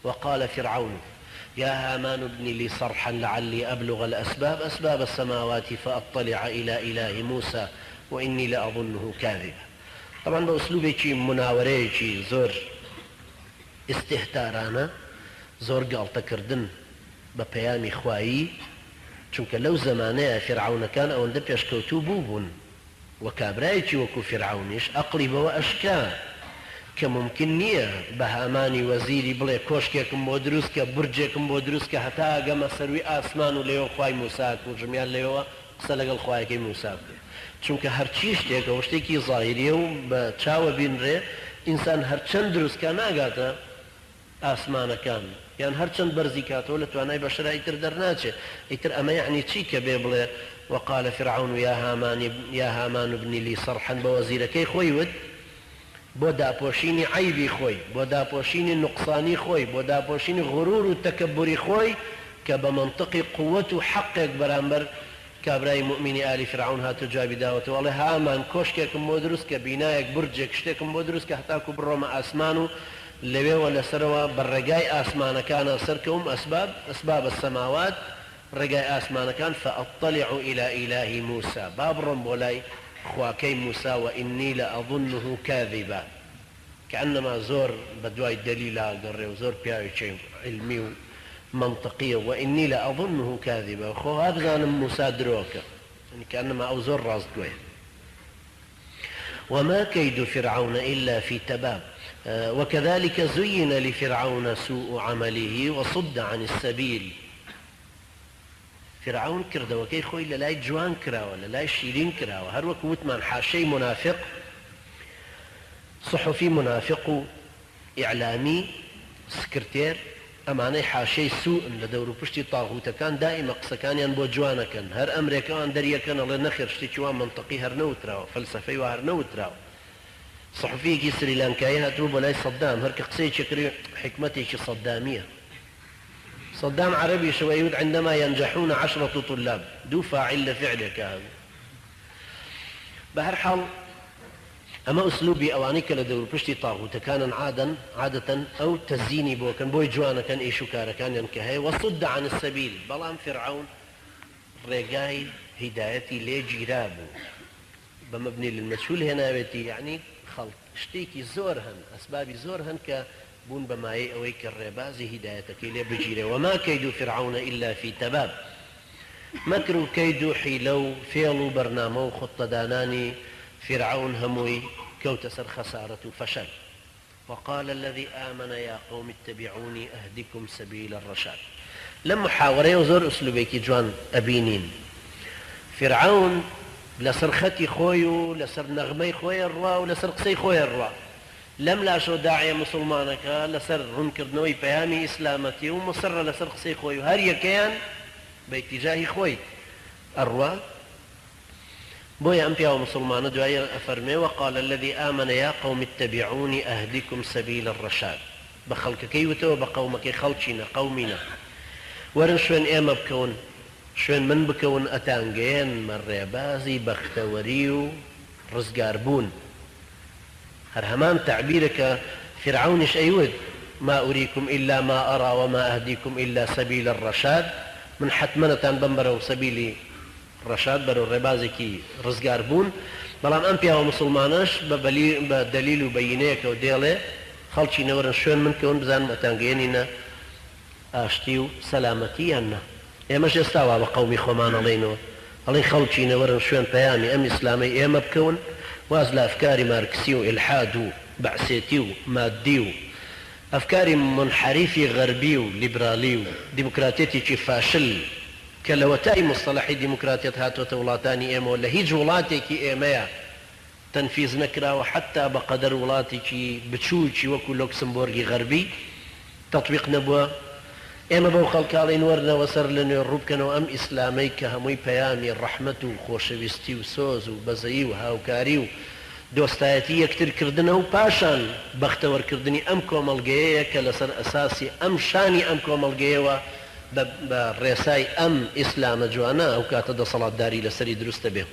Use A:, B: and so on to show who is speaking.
A: وقال فرعون يا هامان ابن لي صرحا لعلي أبلغ الأسباب أسباب السماوات فأطلع إلى إله موسى وإني لأظنه كاذبا. طبعا بأسلوبك مناوريك زور استهتارانا زور قالتكردن بپیامی خوایی، چونکە لەو زمانەیە فرعونەکان ئەوەندە پێشکەوتوو بوون و کابرایەکی وەکو فرعونیش ئەقڵی بەوە ئەشکا کە ممکن نییە بە هامانی وەزیری بڵێ کۆشکێکم بۆ دروست کە برجێکم بۆ دروست کە هەتا ئەگەمە سەروی ئاسمان و لێوە خوای موسا و ژمیان لێەوە قسە لەگەڵ خوایەکەی موسا بکرێت، چونکە هەرچی شتێکە شتێکی ظاهریە و بە چاوە بینرێ ئینسان هەرچەند دروستکە ناگاتە ئاسمانەکان یان هەرچەند بەرزی کاتەوە لە توانای بەشەرا ئیتر دەرناچێت. ئیتر ئەمە یعنی چی کە بێ بڵێ وقال فرعون يا هامان ابن لي صرحا بە وەزیرەکەی خۆی وت بۆ داپۆشینی عیبی خۆی، بۆ داپۆشینی نوقسانی خۆی، بۆ داپۆشینی غرور و تەکەبوری خۆی کە بە منطقی قووەت و حەقێک بەرامبەر کابرای مؤمنی ئالی فرعون هاتو جوابی داوەتەوە وەڵێ هامان کۆشکێکم بۆ دروست کە بینایەک برجێک شتێکم بۆ دروست کە هەتاکو بڕۆمە ئاسمان و لەوێوە لەسەرەوە بە ڕێگای ئاسمانەکانە سەرکەوم ئەسباب السماوات ڕێگای ئاسمانەکان فأطلع إلى إله موسى با بڕۆم بۆ لای خواکەی موسا وإني لأظنه كاذبا كأنما زۆر بە دوای دەلیلا گەڕێ و زۆر پیاوێکی علمی و منطقیە وإني لأظنه كاذبا خۆ هابزانم موسا درۆکە كأنما ئەو زۆر ڕاستگوێ. وما كيد فرعون إلا في تباب وكذلك زين لفرعون سوء عمله وصد عن السبيل. فرعون کردەوەکەی خۆی لە لای جوان کراوە لە لای شیرین کراوە هەر وەک وتمان حاشەی منافق صحفی منافق و ئیعلامی سکرتێر ئەمانەی حاشەی سوءن لە دەور و پشتی تاغوتەکان دائیمە قسەکانیان بۆ جوانەکەن هەر ئەمریکەوان دەریەکەن ئەڵێ نەخێر شتێکی وان منطقی هەر نەوتراوە فەلسەفەی وا هەر نەوتراوە. صحفيكي سريلانكايا هاتوب ولاي صدام هرك قصي شكري حكمتي صدامية. صدام عربي شويود عندما ينجحون 10 طلاب دو فاعل لفعلك هذا. بهر حال أما أسلوبي أوانيك لدور بشتي طاغوت كان عادة أو تزيني بو كان بوي جوانا كان إيشو كارا كان ينكهي وصد عن السبيل بلان فرعون رقاي هدايتي لجيرابو بمبني للمجهول هنا بيتي يعني خلط شتيكي زورهن أسبابي زورهن كبون بماي أويك الربازي هدايتك إلي بجيري. وما كيد فرعون إلا في تباب مكر كيد حيلو فيلو برنامو خط داناني فرعون هموي كوتسر خسارة فشل. وقال الذي آمن يا قوم اتبعوني أهدكم سبيل الرشاد. لما حاوري وزور أسلوبيكي جوان أبينين فرعون لسر خطي خويو لسر نغمي خوي الروا ولسر قسي خوي الروا لم لاشو داعي مسلمانك لسر رنكر نوي بيامي إسلامتي ومصر لسر قسي خويو هر يكيان باتجاه خوي الروا بويا أمبيا ومسلمان دعايا أفرمي وقال الذي آمن يا قوم اتبعوني أهدكم سبيل الرشاد بخلق كيوتو بقومك خلقنا قومنا ورنشوين إيما بكون شوين من بكون أتانجين من ريبازي بختوريو رزقاربون هرهمان تعبيرك فرعونش أيود ما أريكم إلا ما أرى وما أهديكم إلا سبيل الرشاد من حتمنة بمبرو سبيل الرشاد برو الربازي كي رزقاربون بلان أنبيا ومسلمانش بدليل وبينيك وديالي خلشي نورن شوين من كون بزان أتانجينينا آشتيو سلامتي أنه ئێمەش ئێستاوا بە قەومی خۆمان ئەڵێنەوە ئەڵێن خەڵکینە وەرن شوێن پەیامی ئەم ئیسلامی ئێمە بکەون واز لە ئەفکاری مارکسی و ئیلحاد و بەعسێتی و مادی و ئەفکاری منحەریفی غەربی و لیبرالی و دیموکراتێتێکی فاشل کە لە وەتای مستەڵەحی دیموکراتێت هاتوۆتە وڵاتانی ئێمەوە لە هیچ وڵاتێکی ئێمەیە تەنفیز نەکراوە حتا بەقەدەر وڵاتێکی بچووکی وەکو لۆکسمبۆرگی غەربی تەطبیق نەبووە. ئێمە بەو خەڵکاڵین وەرنەوە سەر لە نوێ ڕووبکەنەوە ئەم ئیسلامەی کە هەمووی پەیامی ڕەحمەت و خۆشەویستی و سۆز و بەزەیی و هاوکاری و دۆستایەتی یەکترکردنە و پاشان بەختەوەرکردنی ئەم کۆمەڵگەیەیە کە لەسەر ئەساسی ئەم شانی ئەم کۆمەڵگەیەوە بە ڕێسای ئەم ئیسلامە جوانە ئەو کاتە دەسەڵاتداری لەسەری دروستە بێ.